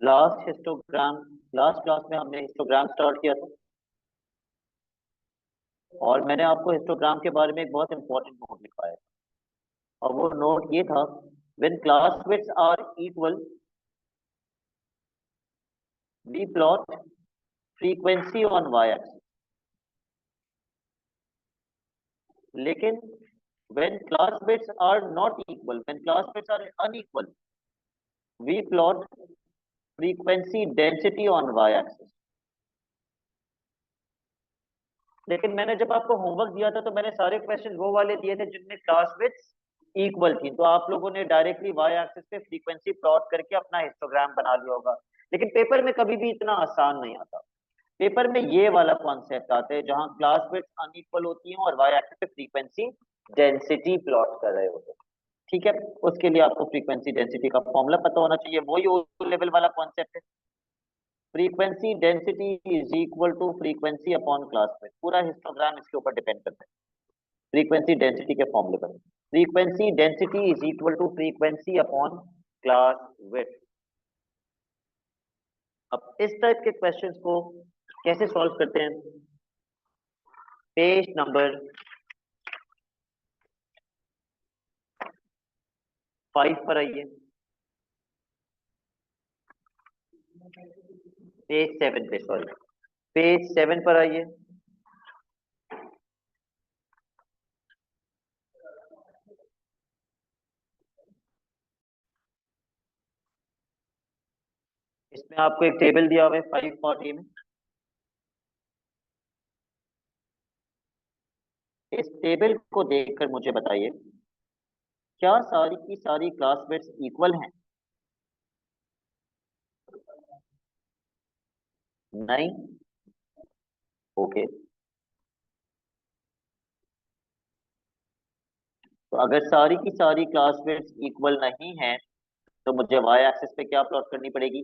Last class में हमने histogram start किया था और मैंने आपको हिस्टोग्राम के बारे में एक बहुत इंपॉर्टेंट नोट लिखवाया और वो नोट ये था, when class widths are equal we plot frequency on Y axis. लेकिन when class bits are not equal, when class bits are unequal, we plot frequency density on y axis। लेकिन मैंने जब आपको होमवर्क दिया था तो मैंने सारे क्वेश्चन वो वाले दिए थे जिनमें क्लास बिट्स इक्वल थी, तो आप लोगों ने डायरेक्टली वाई एक्सिस पे फ्रीक्वेंसी प्लॉट करके अपना हिस्टोग्राम बना लिया होगा। लेकिन पेपर में कभी भी इतना आसान नहीं आता। पेपर में ये वाला कॉन्सेप्ट आता है जहां क्लास बिट्स अनइक्वल होती हैं और वाई एक्सिस पे फ्रीक्वेंसी डेंसिटी प्लॉट कर रहे होते हैं। ठीक है, उसके लिए आपको फ्रीक्वेंसी डेंसिटी का फॉर्मूला पता होना चाहिए, वही ओ लेवल वाला कॉन्सेप्ट है। Frequency density is equal to frequency upon class width. पूरा हिस्टोग्राम इसके ऊपर डिपेंड करता है फ्रीक्वेंसी डेंसिटी के फॉर्मूले पर। Frequency density is equal to frequency upon class width. अब इस टाइप के क्वेश्चंस को कैसे सॉल्व करते हैं, पेज नंबर 5 पर आइए, पेज 7 पे, सॉरी पेज 7 पर आइए। इसमें आपको एक टेबल दिया हुआ है 540 में। इस टेबल को देखकर मुझे बताइए, क्या सारी की सारी क्लास बिट्स इक्वल हैं? नहीं। ओके, तो अगर सारी की सारी क्लास बिट्स इक्वल नहीं है तो मुझे वाई एक्सिस पे क्या प्लॉट करनी पड़ेगी?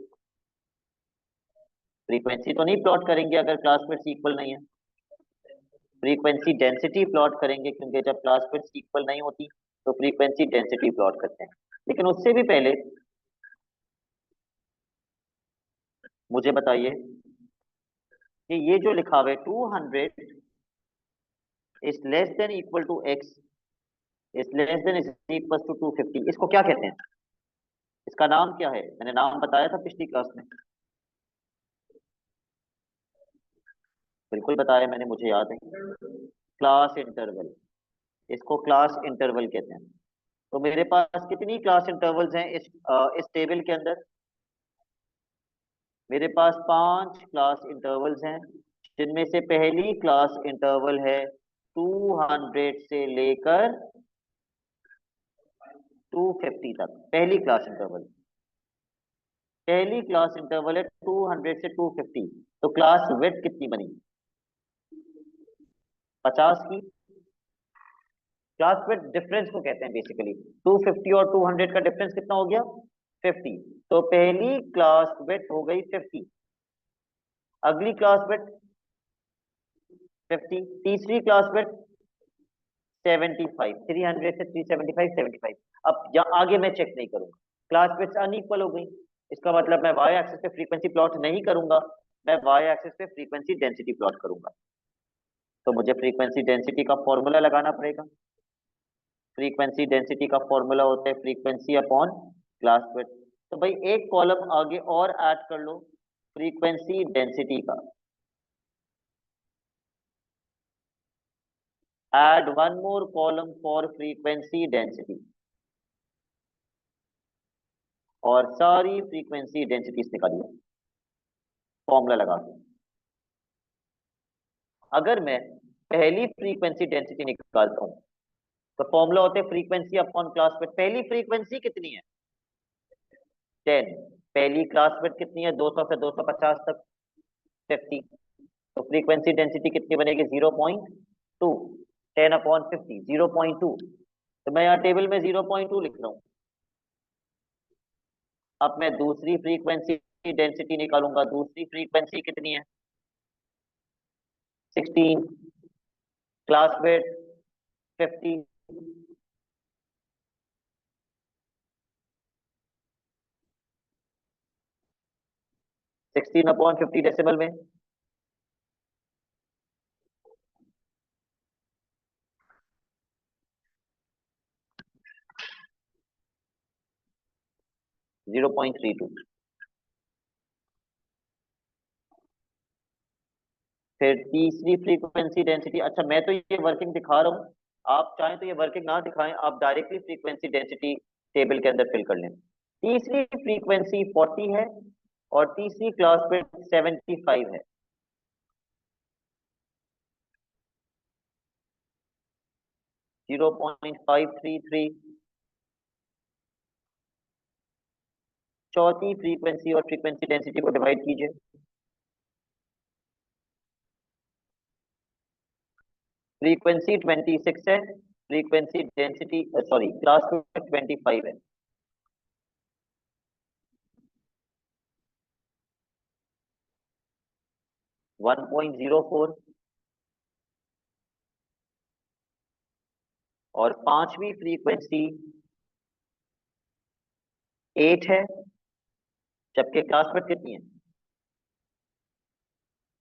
फ्रीक्वेंसी तो नहीं प्लॉट करेंगे अगर क्लास बिट्स इक्वल नहीं है, फ्रीक्वेंसी डेंसिटी प्लॉट करेंगे, क्योंकि जब क्लास बिट्स इक्वल नहीं होती तो फ्रीक्वेंसी डेंसिटी प्लॉट करते हैं। लेकिन उससे भी पहले मुझे बताइए कि ये जो लिखा हुआ है 200 is less than equal to X is less than is equal to 250, इसको क्या कहते हैं? इसका नाम क्या है? मैंने नाम बताया था पिछली क्लास में, बिल्कुल बताया मैंने, मुझे याद है। क्लास इंटरवल, इसको क्लास इंटरवल कहते हैं। तो मेरे पास कितनी क्लास इंटरवल्स हैं इस टेबल के अंदर? मेरे पास 5 क्लास इंटरवल्स हैं, जिनमें से पहली क्लास इंटरवल है 200 से लेकर 250 तक। पहली क्लास इंटरवल है 200 से 250। तो क्लास विड्थ कितनी बनी? 50 की। क्लास विड्थ डिफरेंस को कहते हैं बेसिकली। 250 और 200 का डिफरेंस कितना हो गया? 50। तो पहली क्लास विड्थ हो गई 50, अगली क्लास विड्थ 50, तीसरी क्लास विड्थ 75, 300 से 375, 75। अब यहाँ आगे मैं चेक नहीं करूंगा, क्लास विड्थ अनइक्वल हो गई, इसका मतलब मैं वाई एक्सिस पे फ्रीक्वेंसी प्लॉट नहीं करूंगा, मैं वाई एक्सिस पे फ्रीक्वेंसी डेंसिटी प्लॉट करूंगा। तो मुझे फ्रीक्वेंसी डेंसिटी का फॉर्मूला लगाना पड़ेगा। फ्रीक्वेंसी डेंसिटी का फॉर्मूला होता है फ्रीक्वेंसी अपॉन क्लास विड्थ। तो भाई एक कॉलम आगे और ऐड कर लो फ्रीक्वेंसी डेंसिटी का, add one more column for frequency density, और सारी फ्रीक्वेंसी डेंसिटीज निकालिए फॉर्मूला लगा के। अगर मैं पहली फ्रीक्वेंसी डेंसिटी निकालता हूं तो फॉर्मूला होते हैं फ्रीक्वेंसी अपॉन क्लास विड्थ। पहली फ्रीक्वेंसी कितनी है? 10। पहली क्लास विड्थ कितनी है? 200 से 250 तक, 50। तो फ्रीक्वेंसी डेंसिटी कितनी बनेगी? 0.2। 10 अपॉन 50, 0.2। तो मैं यहाँ टेबल में 0.2 लिख रहा हूँ। अब मैं दूसरी फ्रीक्वेंसी डेंसिटी निकालूंगा। दूसरी फ्रीक्वेंसी कितनी है? 16, क्लास विड्थ 50। 16/50 डेसिमल में। Zero point three two. फिर तीसरी फ्रीक्वेंसी डेंसिटी, अच्छा मैं तो ये वर्किंग दिखा रहा हूँ, आप चाहें तो ये वर्किंग ना दिखाएं, आप डायरेक्टली फ्रीक्वेंसी डेंसिटी टेबल के अंदर फिल कर लें। तीसरी फ्रीक्वेंसी 40 है और तीसरी क्लास पे 75 है। 0.533। चौथी फ्रीक्वेंसी और फ्रीक्वेंसी डेंसिटी को डिवाइड कीजिए। फ्रीक्वेंसी 26 है, फ्रीक्वेंसी डेंसिटी सॉरी क्लास पे 25 है। 1.04। और पांचवी फ्रीक्वेंसी 8 है, जबकि क्लास बिट कितनी है?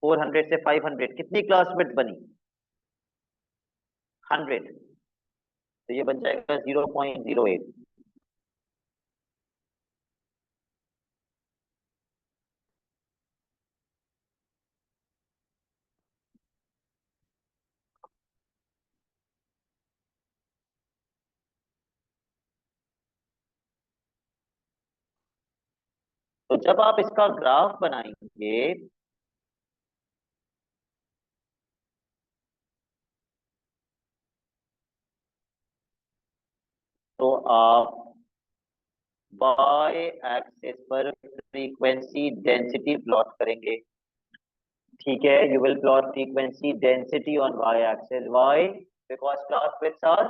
400 से 500, कितनी क्लास बिट बनी? 100। तो ये बन जाएगा 0.08। तो जब आप इसका ग्राफ बनाएंगे तो आप y एक्सिस पर फ्रीक्वेंसी डेंसिटी प्लॉट करेंगे। ठीक है, you will plot frequency density on y axis. why? Because class widths are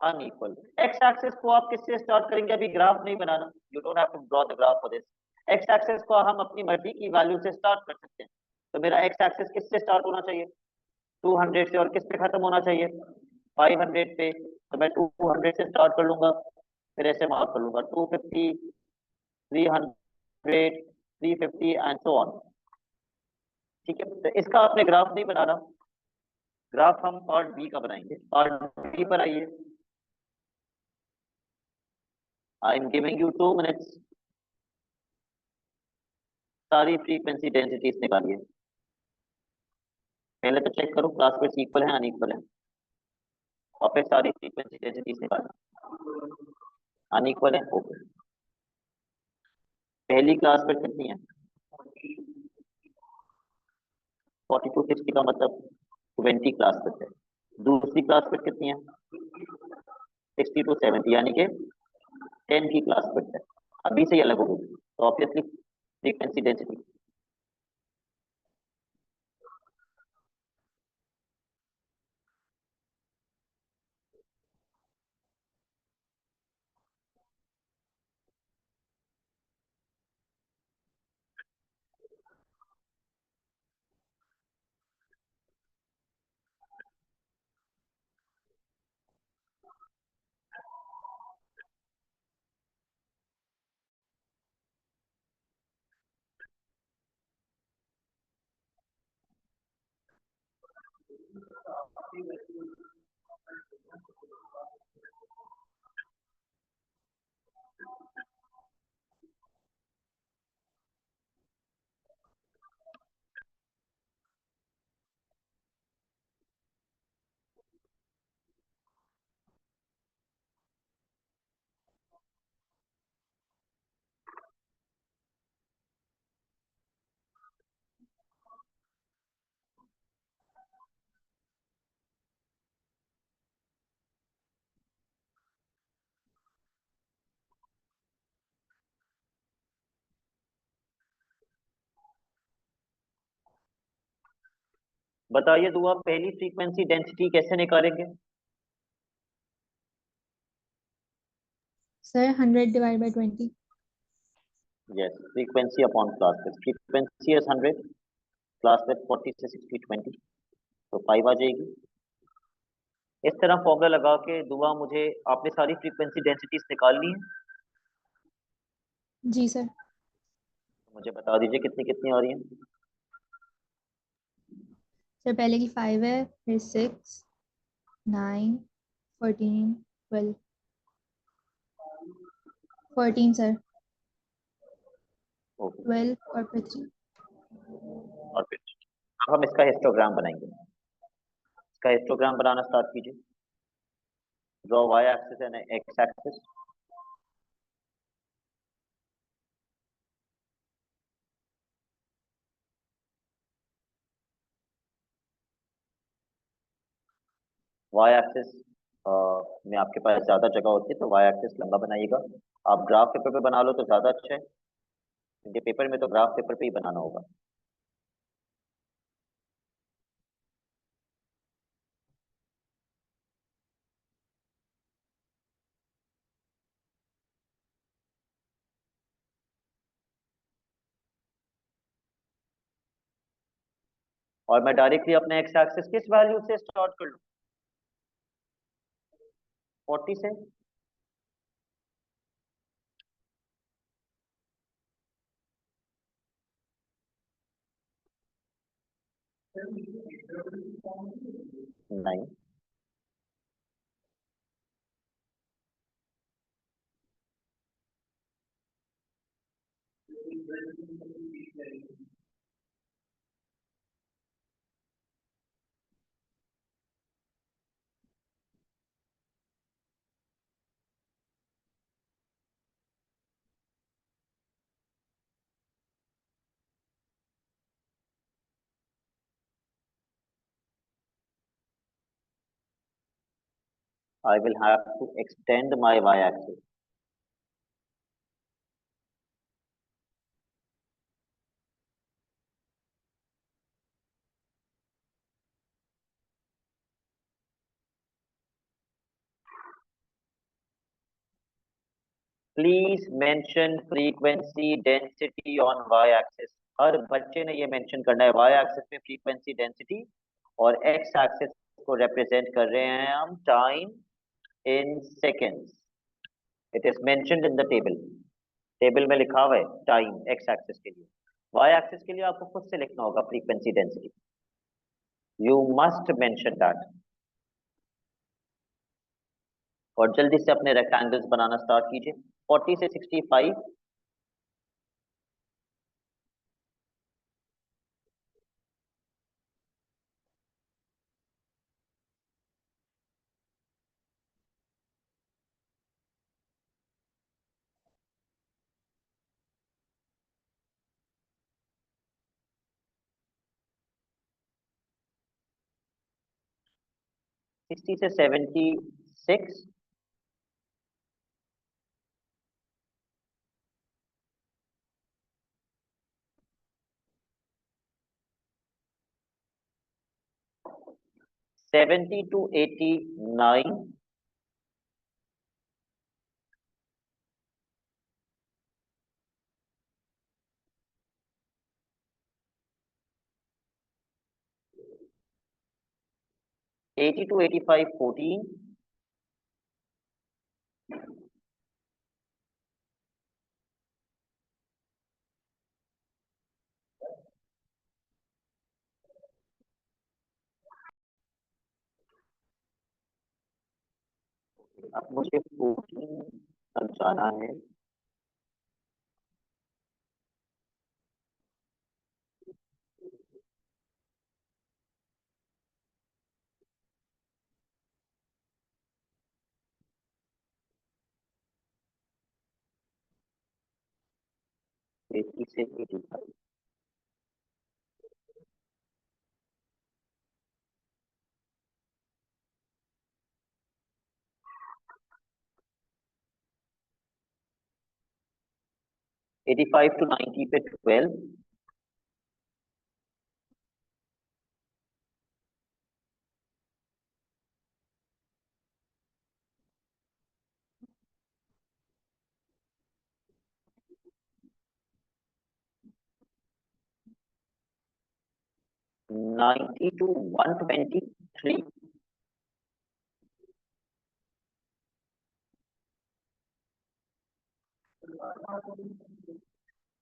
unequal. X axis को आप किससे स्टार्ट करेंगे? अभी ग्राफ नहीं बनाना, you don't have to draw the graph for this. X axis को हम अपनी मर्जी की वैल्यू से स्टार्ट कर सकते हैं। तो मेरा एक्स एक्सिस किससे स्टार्ट होना चाहिए? 200 से। और किस पे खत्म होना चाहिए? 500 पे। तो मैं 200 से स्टार्ट कर लूंगा, फिर ऐसे मार्क कर लूंगा 250, 300, 350 एंड सो ऑन। ठीक है, तो इसका आपने ग्राफ नहीं बनाना, ग्राफ हम पार्ट बी का बनाएंगे। पार्ट बी पर आइए। I am giving you 2 minutes. सारी फ्रीक्वेंसी डेंसिटीज निकालिए। पहले तो चेक करो क्लास पे इक्वल है अनइक्वल है, और फिर सारी फ्रीक्वेंसी डेंसिटीज निकालना। अनइक्वल है, ओके। पहली क्लास पे कितनी है? 40 to 60 का मतलब 20 क्लास पे है। दूसरी क्लास पे कितनी है? 60 to 70, यानी कि 10 की क्लास पे है। अभी से ये अलग हो गई, तो ऑब्वियसली फ्रीक्वेंसी डेंसिटी। बताइए दुआ, पहली फ्रीक्वेंसी डेंसिटी कैसे निकालेंगे? Sir 100/20। Yes, frequency upon class width. Frequency is 100, class width 40 से 60 20, तो 5 आ जाएगी। इस तरह फॉर्मूला लगा के दुआ मुझे आपने सारी फ्रीक्वेंसी डेंसिटीज निकालनी है। जी सर। मुझे बता दीजिए कितनी कितनी आ रही है। सर पहले की 5 है, फिर 6, 9, 14, 12, 14 सर, ओके। 12 और फिर 3। और फिर अब हम इसका हिस्टोग्राम बनाएंगे। इसका हिस्टोग्राम बनाना स्टार्ट कीजिए। Draw Y axis and X axis. Y axis में आपके पास ज्यादा जगह होती है तो वाई एक्सिस लंबा बनाइएगा। आप ग्राफ पेपर पे बना लो तो ज्यादा अच्छा है, क्योंकि पेपर में तो ग्राफ पेपर पे ही बनाना होगा। और मैं डायरेक्टली अपने एक्स एक्सिस किस वैल्यू से स्टार्ट कर लूं? 40 से। नहीं, I will have to extend my y-axis. Please mention frequency density on y-axis. हर बच्चे ने ये मेंशन करना है, y-axis पे frequency density और x-axis को represent कर रहे हैं हम time in seconds. It is mentioned in the table. Table में लिखा हुआ है टाइम x-axis के लिए। y-axis के लिए आपको खुद से लिखना होगा frequency density. You must mention that. और जल्दी से अपने रेक्टेंगल्स बनाना स्टार्ट कीजिए। 40 से 65। 60 से 76। 70 to 89। 80 to 85 14। अब मुझे 14 तक जाना है। 80 से 85। 85 to 90 पे 12। 90 to 123।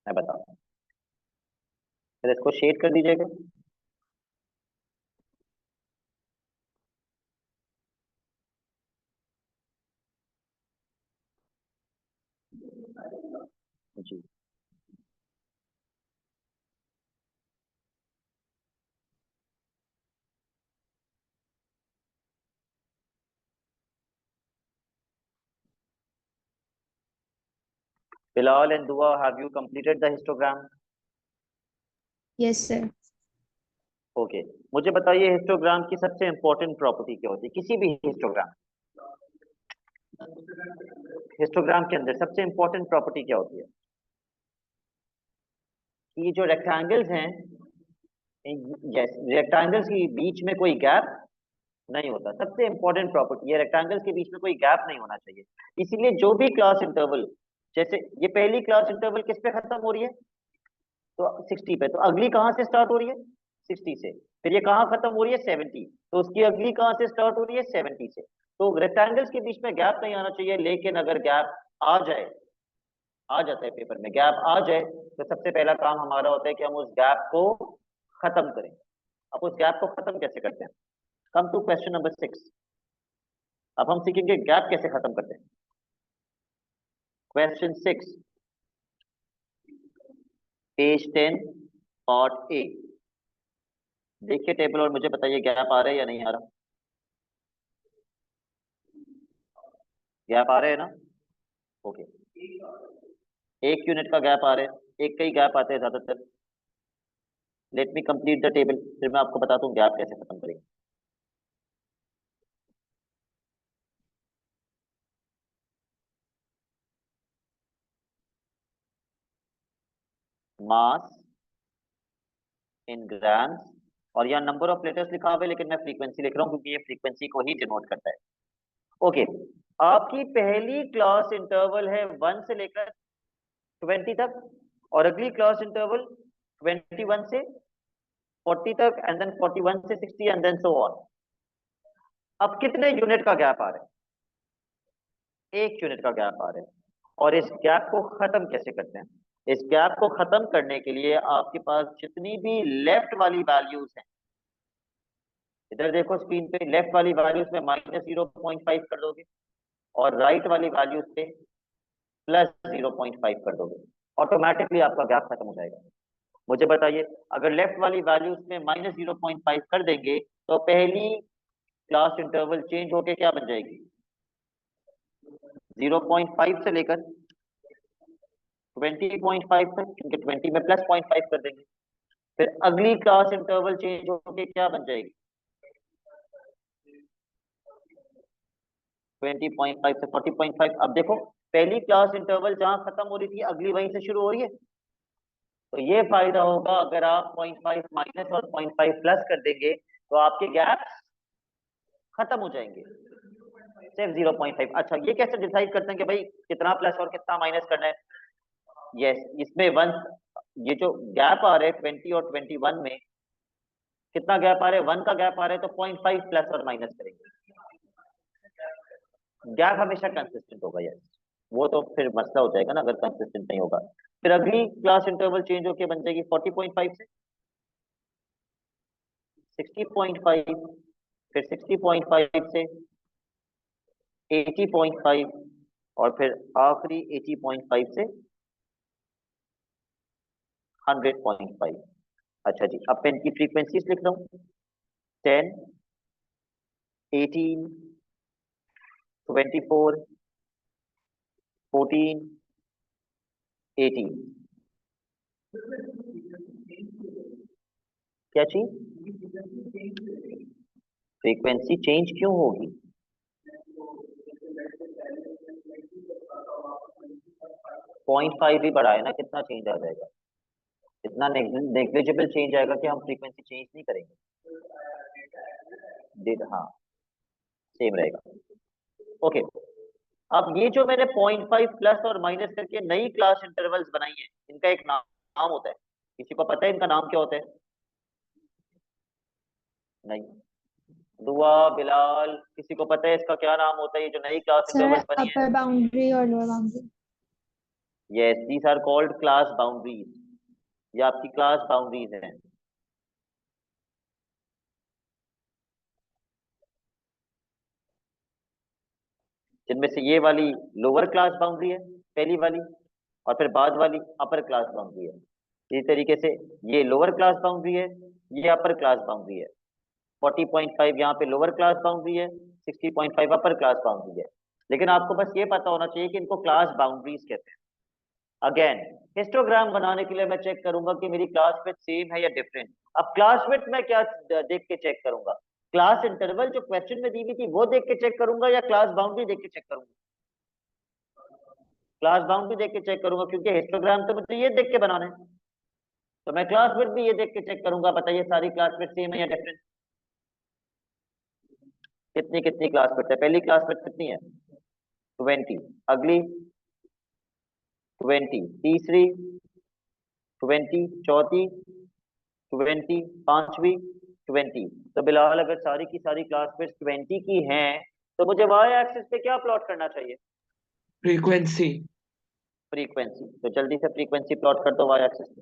मैं बताऊं, फिर इसको शेड कर दीजिएगा। जी Bilal and Dua, have you completed the histogram? Yes sir. Okay मुझे बताइए हिस्टोग्राम की सबसे इंपॉर्टेंट प्रॉपर्टी क्या होती है किसी भी हिस्टोग्राम के अंदर सबसे इंपॉर्टेंट प्रॉपर्टी क्या होती है कि जो रेक्टेंगल्स हैं, यस रेक्टेंगल्स के बीच में कोई गैप नहीं होता। सबसे इंपॉर्टेंट प्रॉपर्टी है रेक्टेंगल्स के बीच में कोई गैप नहीं होना चाहिए। इसीलिए जो भी क्लास इंटरवल, जैसे ये पहली क्लास इंटरवल किस पे खत्म हो रही है तो 60 पे, तो अगली कहाँ से स्टार्ट हो रही है 60 से, फिर ये कहाँ खत्म हो रही है 70, तो उसकी अगली कहाँ से स्टार्ट हो रही है 70 से। तो रेक्टेंगल्स के बीच में गैप नहीं आना चाहिए, लेकिन अगर गैप आ जाए, आ जाता है पेपर में गैप आ जाए, तो सबसे पहला काम हमारा होता है कि हम उस गैप को खत्म करें। अब उस गैप को खत्म कैसे करते हैं, कम टू क्वेश्चन नंबर 6। अब हम सीखेंगे गैप कैसे खत्म करते हैं। Question 6 page 10 part A. देखिए टेबल और मुझे बताइए गैप आ रहा है या नहीं आ रहा। गैप आ रहे हैं ना, ओके। एक यूनिट का गैप आ रहा है, एक का ही गैप आते हैं ज्यादातर। Let me complete the table, फिर मैं आपको बताता हूँ गैप कैसे खत्म करेंगे। मास इन ग्राम्स, और यहाँ नंबर ऑफ लेटर्स लिखा हुआ है लेकिन मैं फ्रीक्वेंसी लिख रहा हूँ क्योंकि ये फ्रीक्वेंसी को ही डिनोट करता है। ओके आपकी पहली क्लास इंटरवल है 1 से लेकर 20 तक, और अगली क्लास इंटरवल 21 से 40 तक, एंड देन 41 से 60 एंड देन सो ऑन। अब कितने यूनिट का गैप आ रहा है, एक यूनिट का गैप आ रहा है। और इस गैप को खत्म कैसे करते हैं, इस गैप को खत्म करने के लिए आपके पास जितनी भी लेफ्ट वाली वैल्यूज हैं, इधर देखो स्क्रीन पे, लेफ्ट वाली वैल्यूज में -0.5 कर दोगे और राइट वाली वैल्यूज पे +0.5 कर दोगे, ऑटोमेटिकली आपका गैप खत्म हो जाएगा। मुझे बताइए अगर लेफ्ट वाली वैल्यूज में -0.5 कर देंगे तो पहली क्लास इंटरवल चेंज होके क्या बन जाएगी, 0.5 से लेकर 20.5 तक, क्योंकि 20 में +0.5 कर देंगे। फिर अगली क्लास इंटरवल चेंज होके क्या बन जाएगी, 20.5 से 40.5। अब देखो पहली क्लास इंटरवल जहां खत्म हो रही थी अगली वहीं से शुरू हो रही है, तो ये फायदा होगा अगर आप 0.5 माइनस और 0.5 प्लस कर देंगे तो आपके गैप खत्म हो जाएंगे, सिर्फ 0.5। अच्छा ये कैसे डिसाइड करते हैं कि भाई कितना प्लस और कितना माइनस करना है। यस इसमें वन, ये जो गैप आ रहे हैं 20 और 21 में, कितना गैप आ रहा है 1 का गैप आ रहा है, तो 0.5 प्लस और माइनस करेंगे, गैप हमेशा कंसिस्टेंट होगा। यस वो तो फिर मसला हो जाएगा ना अगर कंसिस्टेंट नहीं होगा। फिर अगली क्लास इंटरवल चेंज होके बन जाएगी 40.5 से 60.5, फिर 60.5 से 80.5, और फिर आखिरी 80.5 से 100.5। अच्छा जी अब मैं इनकी फ्रीक्वेंसीज लिख रहा हूँ, 10, 18, 24, 14, 18। क्या चीज, फ्रीक्वेंसी चेंज क्यों होगी, 0.5 भी बढ़ाए ना, कितना चेंज आ जाएगा, इतना नेग्लिजिबल चेंज आएगा कि हम फ्रीक्वेंसी चेंज नहीं करेंगे। हाँ सेम रहेगा। ओके अब ये जो मैंने 0.5 प्लस और माइनस करके नई क्लास इंटरवल्स बनाई है, इनका एक नाम होता है, किसी को पता है इनका नाम क्या होता है, नहीं, दुआ बिलाल किसी को पता है इसका क्या नाम होता है, ये जो नई क्लास सर इंटरवल्स बनी है। अपर बाउंड्री और lower boundary. Yes these are called class boundaries. ये आपकी क्लास बाउंड्रीज हैं। जिनमें से ये वाली लोअर क्लास बाउंड्री है, पहली वाली, और फिर बाद वाली अपर क्लास बाउंड्री है। इसी तरीके से ये लोअर क्लास बाउंड्री है, ये अपर क्लास बाउंड्री है। 40.5 यहाँ पे लोअर क्लास बाउंड्री है, 60.5 अपर क्लास बाउंड्री है। लेकिन आपको बस ये पता होना चाहिए कि इनको क्लास बाउंड्रीज कहते हैं। अगेन, हिस्टोग्राम बनाने के लिए मैं चेक करूंगा कि मेरी क्लास विड्थ सेम है या डिफरेंट। अब क्लास विड्थ मैं क्या देख के चेक करूंगा? क्लास इंटरवल जो क्वेश्चन में दी हुई थी वो देख के चेक करूंगा, या क्लास बाउंड्री देख के चेक करूंगा? क्लास बाउंड्री देख के चेक करूंगा, क्योंकि हिस्टोग्राम तो मुझे ये देख के बनाना है। तो मैं क्लास विड्थ भी ये देख के चेक करूंगा। बताइए सारी क्लास विड्थ सेम है या डिफरेंट? कितनी कितनी क्लास विड्थ है? पहली क्लास विड्थ कितनी है? 20। अगली 20, तीसरी 20, चौथी 20, पांचवी 20। तो बिलाल अगर सारी की सारी क्लास विड्थ 20 की हैं, तो मुझे वाई एक्सिस पे क्या प्लॉट करना चाहिए? फ्रीक्वेंसी। फ्रीक्वेंसी। तो जल्दी से फ्रीक्वेंसी प्लॉट कर दो वाई एक्सिस पे।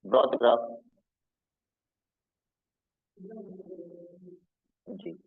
Draw the graph. जी।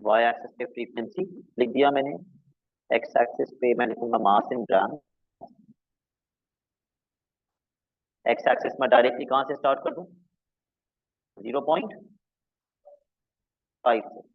वाई एक्सिस पे फ्रीक्वेंसी लिख दिया मैंने। एक्स एक्सिस पे मैं लिखूंगा mass in gram. X axis में डायरेक्टली कहां से स्टार्ट कर दूं? 0.5 से।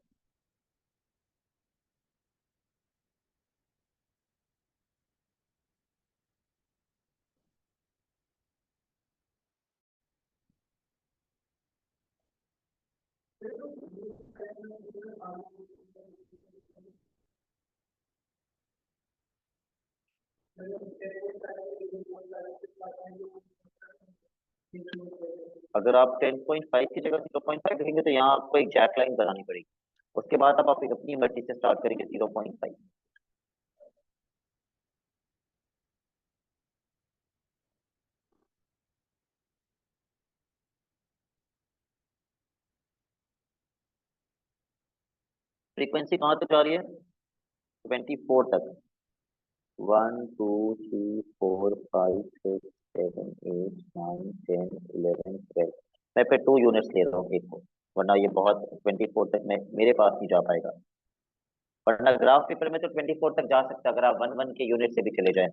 अगर आप 10.5 की जगह 0.5 लिखेंगे तो यहाँ आपको एक जैक लाइन बनानी पड़ेगी। उसके बाद आप अपनी मर्जी से स्टार्ट करेंगे 0.5। फ्रीक्वेंसी कहाँ तक जा रही है? 24 तक। 1 2 3 4 5 6 7 8 9 10 11 12। मैं फिर 2 यूनिट्स ले रहा हूँ एक को, वरना ये बहुत 24 तक में मेरे पास नहीं जा पाएगा। वरना ग्राफ पेपर में तो 24 तक जा सकता है अगर आप 1 1 के यूनिट से भी चले जाएं।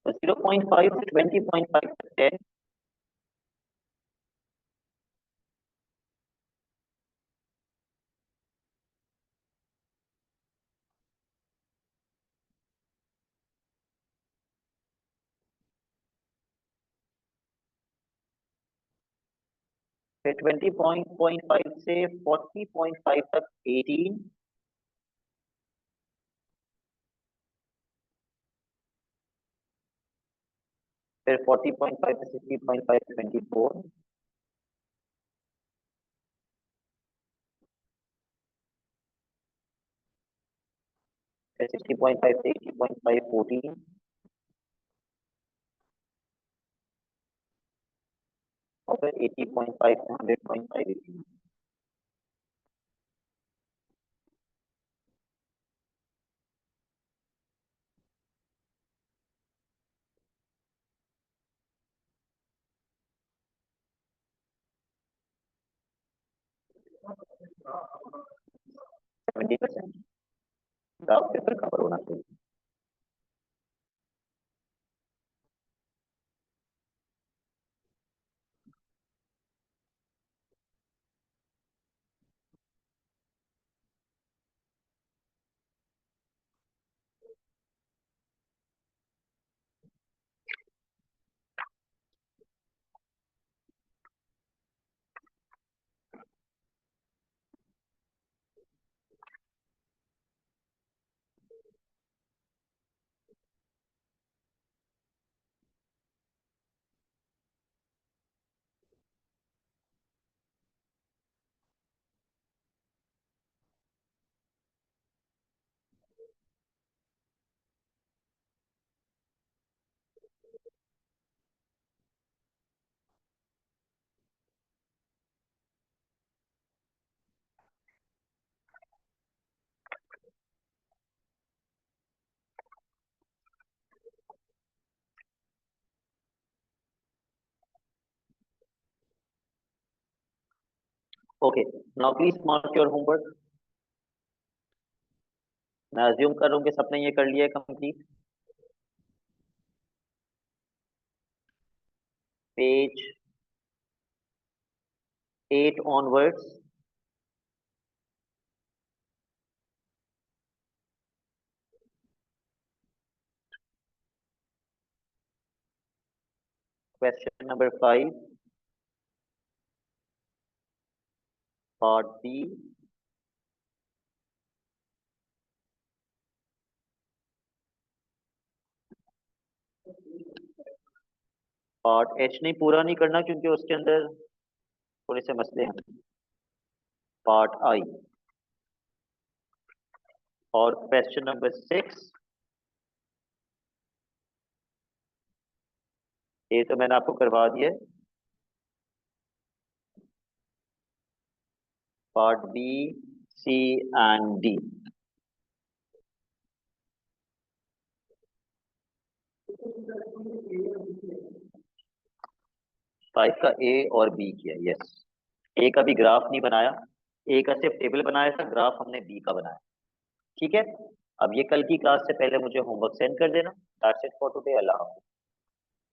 तो 0.5 से 20.5 तक 10, फिर 20.5 से 40.5 तक 18, फिर 40.5 से 60.5 24, फिर 60.5 से 80.5 14, और फिर 80.5 से 100.5 18। 70% ग्राफ पेपर कवर होना चाहिए। Okay, now please mark your homework. मैं अज्यूम कर रहा हूँ कि सबने ये कर लिया है complete. Page 8 onwards, question number 5, part B, part H नहीं पूरा नहीं करना क्योंकि उसके अंदर थोड़े से मसले हैं। पार्ट आई और क्वेश्चन नंबर 6, ये तो मैंने आपको करवा दिया। Part B, C and D. Five का ए और बी किया, यस। ए का भी ग्राफ नहीं बनाया, ए का सिर्फ टेबल बनाया था, ग्राफ हमने बी का बनाया। ठीक है, अब ये कल की क्लास से पहले मुझे होमवर्क सेंड कर देना। That's it for today. अल्लाह हाफ़िज़।